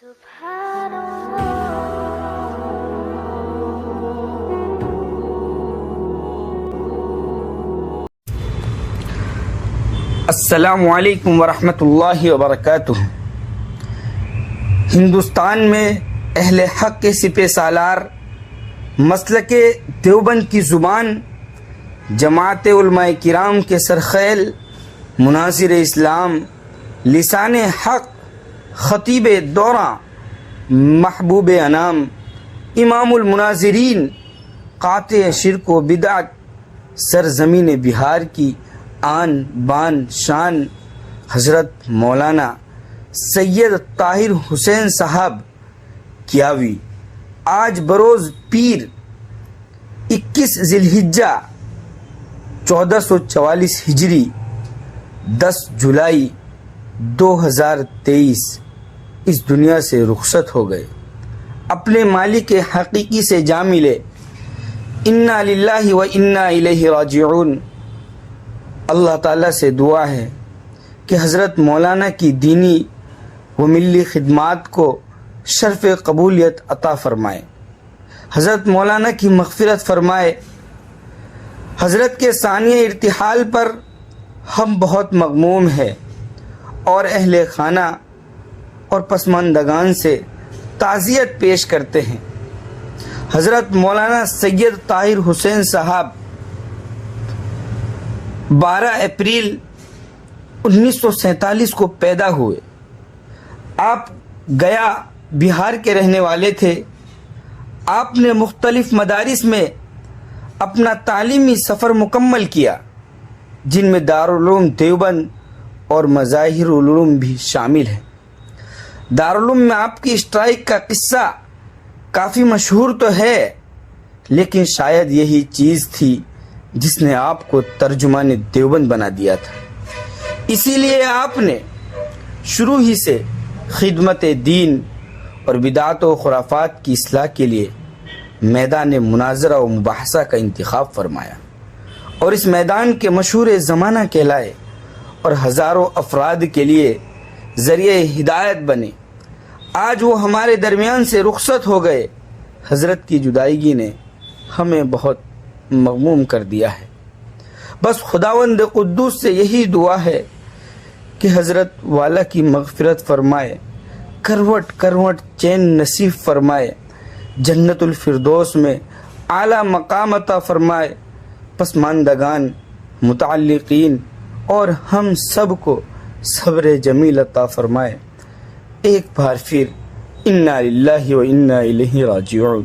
السلام علیکم ورحمۃ اللہ وبرکاتہ۔ ہندوستان میں اہل حق کے سپہ سالار مسلک دیوبند کی زبان جماعت علماء کرام کے سرخیل مناظر اسلام لسان حق خطیب دورہ محبوب انام امام المناظرین قاطع شرک و بدعت سرزمین بہار کی آن بان شان حضرت مولانا سید طاہر حسین صاحب کیاوی آج بروز پیر 21 ذی الحجہ 1444 ہجری 10 جولائی 2023 اس دنیا سے رخصت ہو گئے۔ اپنے مالک حقیقی سے جا ملے۔ انا للہ و انا الیہ راجعون۔ اللہ تعالیٰ سے دعا ہے کہ حضرت مولانا کی دینی و ملی خدمات کو شرف قبولیت عطا فرمائے، حضرت مولانا کی مغفرت فرمائے۔ حضرت کے ثانیہ ارتحال پر ہم بہت مغموم ہیں اور اہل خانہ اور پسماندگان سے تعزیت پیش کرتے ہیں۔ حضرت مولانا سید طاہر حسین صاحب 12 اپریل 1947 کو پیدا ہوئے۔ آپ گیا بہار کے رہنے والے تھے۔ آپ نے مختلف مدارس میں اپنا تعلیمی سفر مکمل کیا، جن میں دارالعلوم دیوبند اور مظاہر علوم بھی شامل ہیں۔ دارالعلوم میں آپ کی اسٹرائک کا قصہ کافی مشہور تو ہے، لیکن شاید یہی چیز تھی جس نے آپ کو ترجمان دیوبند بنا دیا تھا۔ اسی لیے آپ نے شروع ہی سے خدمت دین اور بدعات و خرافات کی اصلاح کے لیے میدان مناظرہ و مباحثہ کا انتخاب فرمایا اور اس میدان کے مشہور زمانہ کہلائے اور ہزاروں افراد کے لیے ذریعہ ہدایت بنے۔ آج وہ ہمارے درمیان سے رخصت ہو گئے۔ حضرت کی جدائیگی نے ہمیں بہت مغموم کر دیا ہے۔ بس خداوند قدوس سے یہی دعا ہے کہ حضرت والا کی مغفرت فرمائے، کروٹ کروٹ چین نصیب فرمائے، جنت الفردوس میں اعلیٰ مقام عطا فرمائے، پسماندگان، متعلقین اور ہم سب کو صبر جمیل عطا فرمائے۔ ایک بار پھر انا للہ و انا الیہ راجعون۔